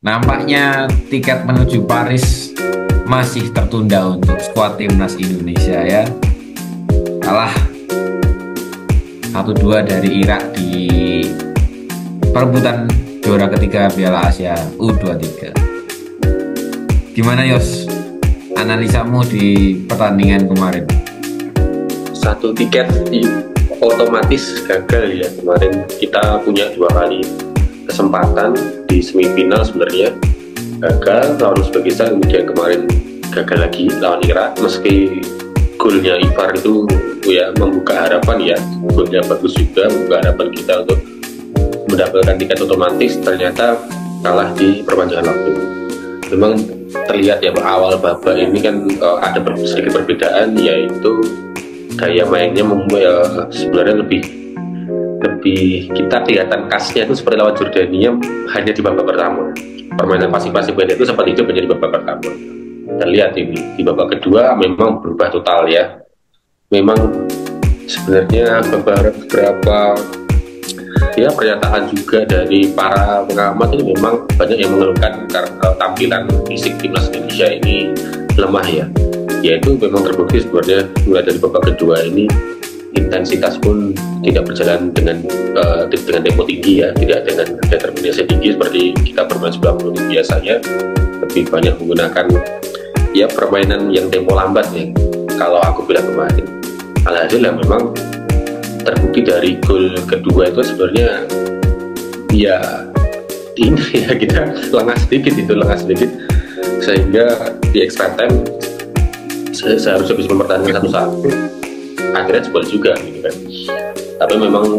Nampaknya tiket menuju Paris masih tertunda untuk skuad timnas Indonesia ya. Kalah 1-2 dari Irak di perebutan juara ketiga Piala Asia U23. Gimana Yos, analisamu di pertandingan kemarin? Satu tiket otomatis gagal ya. Kemarin kita punya 2 kali kesempatan di semifinal, sebenarnya gagal lawan Uzbekistan, kemudian kemarin gagal lagi lawan Irak. Meski golnya Ivar itu ya membuka harapan ya, golnya bagus juga membuka harapan kita untuk mendapatkan tiket otomatis, ternyata kalah di perpanjangan waktu. Memang terlihat ya awal babak ini kan ada sedikit perbedaan, yaitu gaya mainnya sebenarnya lebih kita kelihatan khasnya itu seperti lawan Jordania hanya di babak pertama. Permainan pasif-pasif itu seperti itu menjadi babak pertama. Kita lihat ini di babak kedua memang berubah total ya. Memang sebenarnya beberapa ya pernyataan juga dari para pengamat ini memang banyak yang mengeluhkan karena tampilan fisik timnas Indonesia ini lemah ya. Yaitu memang terbukti sebenarnya mulai dari babak kedua ini intensitas pun tidak berjalan dengan tempo tinggi ya, tidak dengan determinasi tinggi seperti kita bermain 90 menit biasanya. Lebih banyak menggunakan ya permainan yang tempo lambat ya, kalau aku bilang kemarin. Alhasil ya memang terbukti dari gol kedua itu sebenarnya ya ini ya kita lengah sedikit sehingga di extra time seharusnya bisa mempertahankan 1-1, akhirnya jebol juga gitu kan. Tapi memang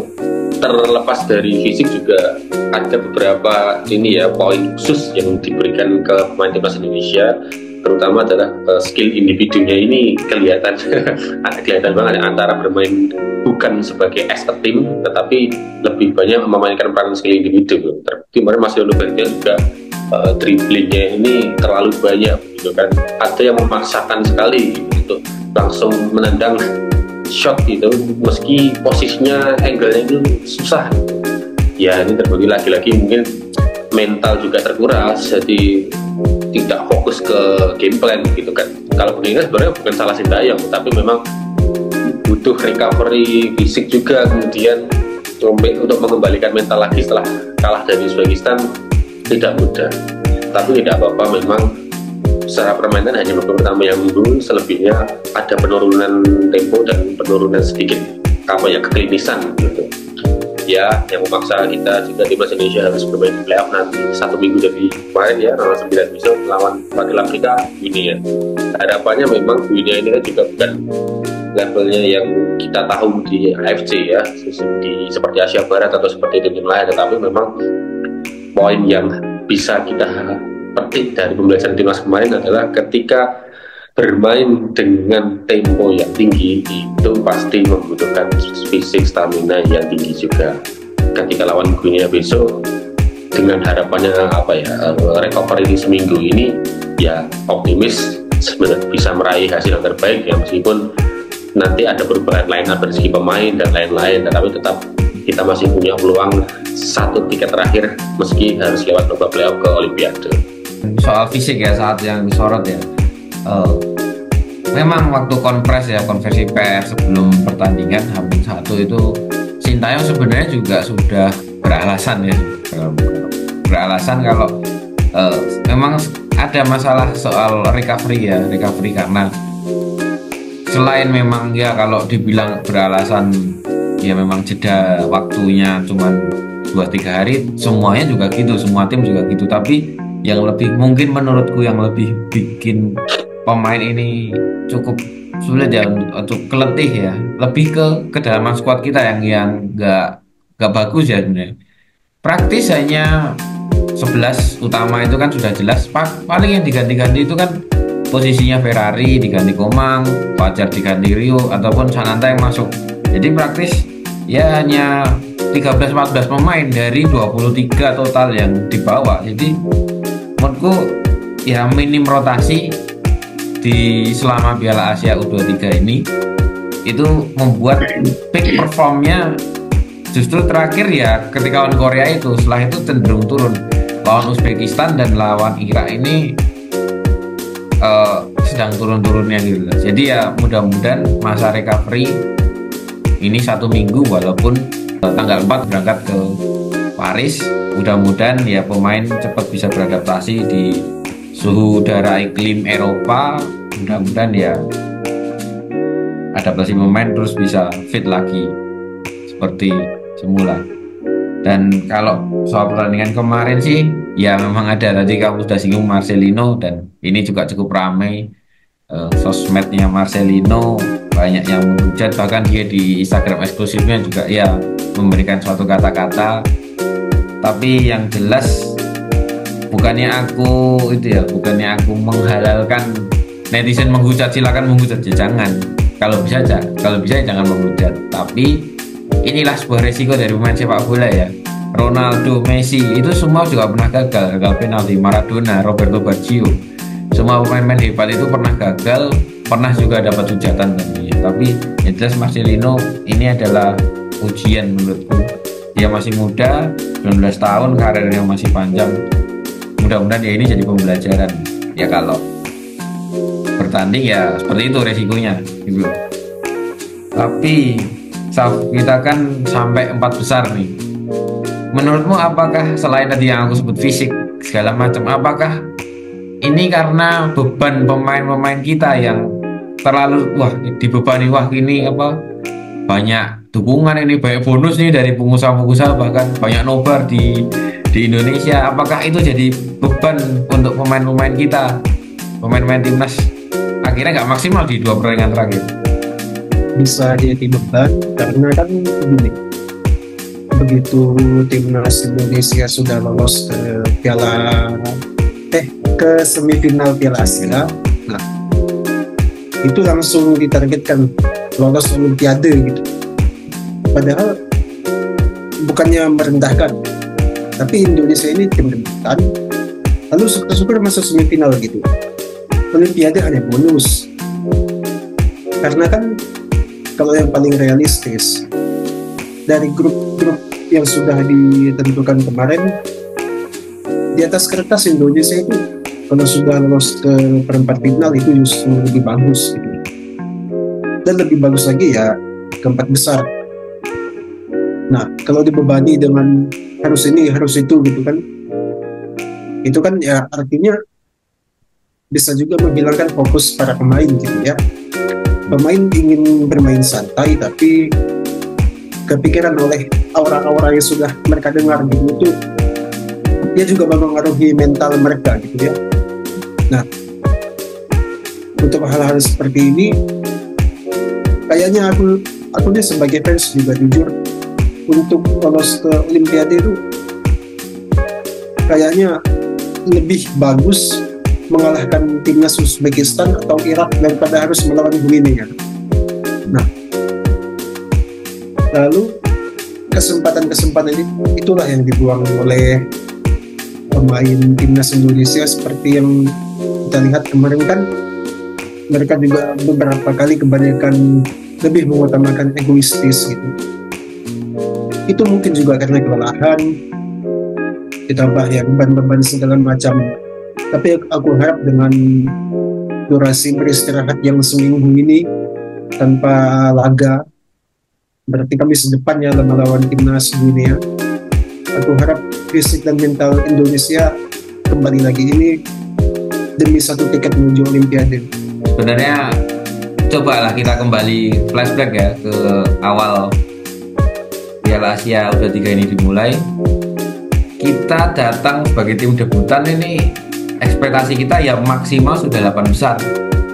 terlepas dari fisik juga ada beberapa ini ya poin khusus yang diberikan ke pemain timnas Indonesia, terutama adalah skill individunya ini kelihatan kelihatan banget antara bermain bukan sebagai as a team tetapi lebih banyak memainkan peran skill individu. Terbukti kemarin Mas Yono Bertian juga dribblingnya ini terlalu banyak gitu kan. Ada yang memaksakan sekali untuk langsung menendang shot gitu, meski posisinya angle-nya itu susah ya. Ini terbagi lagi-lagi mungkin mental juga terkuras, jadi tidak fokus ke game plan gitu kan. Kalau begini sebenarnya bukan salah Sintayong, tapi memang butuh recovery fisik juga, kemudian untuk mengembalikan mental lagi setelah kalah dari Uzbekistan tidak mudah. Tapi tidak apa-apa, memang secara permainan hanya babak pertama yang unggul, selebihnya ada penurunan tempo dan penurunan sedikit keklinisan gitu ya, yang memaksa kita juga timnas Indonesia harus bermain di playoff nanti 1 minggu dari kemarin ya, tanggal 9 besok melawan wakil Afrika Guinea. Harapannya memang Guinea ini kan juga bukan levelnya yang kita tahu di AFC ya, seperti Asia Barat atau seperti tim lain, tetapi memang poin yang bisa kita petik dari pembelajaran timnas kemarin adalah ketika bermain dengan tempo yang tinggi itu pasti membutuhkan fisik stamina yang tinggi juga. Ketika lawan Guinea besok, dengan harapannya recovery di seminggu ini ya optimis sebenarnya bisa meraih hasil yang terbaik ya, meskipun nanti ada perubahan line up dari segi pemain dan lain-lain, tetapi tetap kita masih punya peluang 1 tiket terakhir meski harus lewat babak playoff ke Olimpiade. Soal fisik ya, saat yang disorot ya, memang waktu konversi pers sebelum pertandingan H-1 itu Sintayong sebenarnya juga sudah beralasan kalau memang ada masalah soal recovery karena selain memang ya kalau dibilang beralasan ya memang jeda waktunya cuma 2-3 hari, semuanya juga gitu, semua tim juga gitu. Tapi yang lebih mungkin menurutku yang lebih bikin pemain ini cukup sulit ya untuk keletih ya, lebih ke kedalaman squad kita yang nggak bagus ya sebenarnya. Praktis hanya 11 utama itu kan sudah jelas, paling yang diganti-ganti itu kan posisinya Ferrari diganti Komang, Fajar diganti Rio, ataupun Sananta yang masuk. Jadi praktis ya hanya 13-14 pemain dari 23 total yang dibawa. Jadi menurutku ya minim rotasi di selama Piala Asia U23 ini itu membuat peak performnya justru terakhir ya ketika lawan Korea itu, setelah itu cenderung turun. lawan Uzbekistan dan lawan Irak ini sedang turun-turunnya gitu. Jadi ya mudah-mudahan masa recovery ini 1 minggu, walaupun tanggal 4 berangkat ke Paris. Mudah-mudahan ya pemain cepat bisa beradaptasi di suhu udara iklim Eropa. Mudah-mudahan ya adaptasi pemain terus bisa fit lagi seperti semula. Dan kalau soal pertandingan kemarin sih ya memang ada, tadi kamu sudah singgung Marcelino, dan ini juga cukup ramai sosmednya Marcelino, banyak yang menghujat, bahkan dia di Instagram eksklusifnya juga ya memberikan suatu kata-kata. Tapi yang jelas bukannya aku menghalalkan netizen menghujat, silakan menghujat ya, jangan. Kalau bisa jangan menghujat. Tapi inilah sebuah resiko dari pemain sepak bola ya. Ronaldo, Messi itu semua juga pernah gagal penalti. Maradona, Roberto Baggio, semua pemain-pemain hebat itu pernah gagal, pernah juga dapat hujatan tentunya. Tapi yang jelas Marcelino ini adalah ujian menurutku. Dia masih muda, 19 tahun, karirnya masih panjang. Mudah-mudahan ya ini jadi pembelajaran. Ya kalau bertanding ya seperti itu resikonya gitu. Tapi kita kan sampai 4 besar nih. Menurutmu apakah selain tadi yang aku sebut fisik segala macam, apakah ini karena beban pemain-pemain kita yang terlalu dibebani, ini banyak dukungan, ini banyak bonus nih dari pengusaha-pengusaha, bahkan banyak nobar di Indonesia. Apakah itu jadi beban untuk pemain-pemain kita, pemain-pemain timnas akhirnya nggak maksimal di 2 pertandingan terakhir? Bisa jadi beban karena kan begini, begitu timnas Indonesia sudah lolos ke semifinal Piala Asia, nah itu langsung ditargetkan lolos Olimpiade gitu. Padahal bukannya merendahkan, tapi Indonesia ini tim debutan, lalu syukur-syukur masuk semifinal gitu. Olimpiade hanya bonus, karena kan kalau yang paling realistis dari grup-grup yang sudah ditentukan kemarin, di atas kertas Indonesia itu kalau sudah lolos ke perempat final itu justru lebih bagus gitu. Dan lebih bagus lagi ya keempat besar. Nah kalau dibebani dengan harus ini harus itu gitu kan, itu kan ya artinya bisa juga menghilangkan fokus para pemain gitu ya. Pemain ingin bermain santai tapi kepikiran oleh aura-aura yang sudah mereka dengar gitu, itu dia juga mempengaruhi mental mereka gitu ya. Nah untuk hal-hal seperti ini kayaknya aku nih sebagai fans juga jujur, untuk lolos ke Olimpiade itu kayaknya lebih bagus mengalahkan timnas Uzbekistan atau Irak daripada harus melawan Guinea. Nah, lalu kesempatan-kesempatan itulah yang dibuang oleh pemain timnas Indonesia, seperti yang kita lihat kemarin kan mereka juga beberapa kali kebanyakan lebih mengutamakan egoistis gitu. Itu mungkin juga karena kelelahan, ditambah ya beban-beban segala macam. Tapi aku harap dengan durasi beristirahat yang seminggu ini tanpa laga, berarti kami sedepannya melawan timnas dunia. Aku harap fisik dan mental Indonesia kembali lagi ini demi 1 tiket menuju Olimpiade. Sebenarnya cobalah kita kembali flashback ya ke awal Piala Asia U23 ini dimulai. Kita datang sebagai tim debutan ini, ekspektasi kita ya maksimal sudah 8 besar.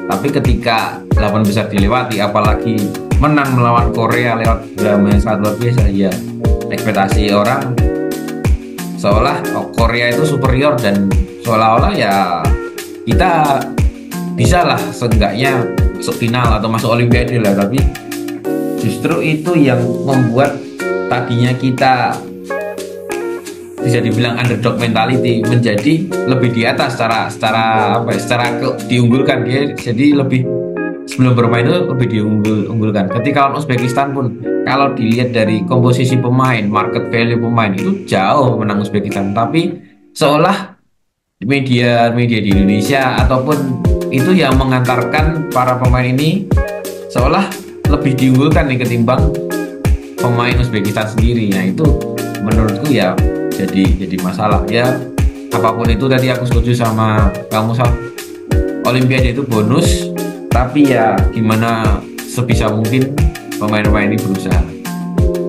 Tapi ketika 8 besar dilewati, apalagi menang melawan Korea lewat drama yang sangat luar biasa, ya ekspektasi orang seolah Korea itu superior, dan seolah-olah ya kita bisa lah seenggaknya masuk final atau masuk Olimpiade lah. Tapi justru itu yang membuat tadinya kita bisa dibilang underdog mentality menjadi lebih di atas secara diunggulkan. Dia jadi lebih, sebelum bermain itu lebih diunggulkan. Ketika lawan Uzbekistan pun kalau dilihat dari komposisi pemain, market value pemain itu jauh menang Uzbekistan, tapi seolah media di Indonesia ataupun itu yang mengantarkan para pemain ini seolah lebih diunggulkan nih ketimbang pemain Uzbekistan sendiri. Nah itu menurutku ya jadi masalah ya. Apapun itu tadi aku setuju sama kamu Sal. Olimpiade itu bonus, tapi ya gimana sebisa mungkin pemain-pemain ini berusaha.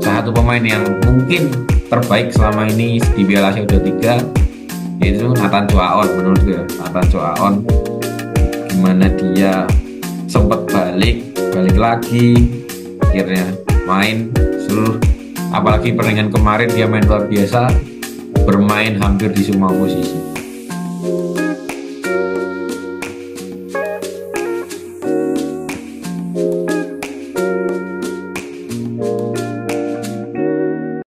Salah satu pemain yang mungkin terbaik selama ini di Piala Asia U23 yaitu Nathan Choaon. Menurut gue Nathan Choaon gimana dia sempat balik lagi akhirnya main seluruh, apalagi pertandingan kemarin dia main luar biasa, bermain hampir di semua posisi.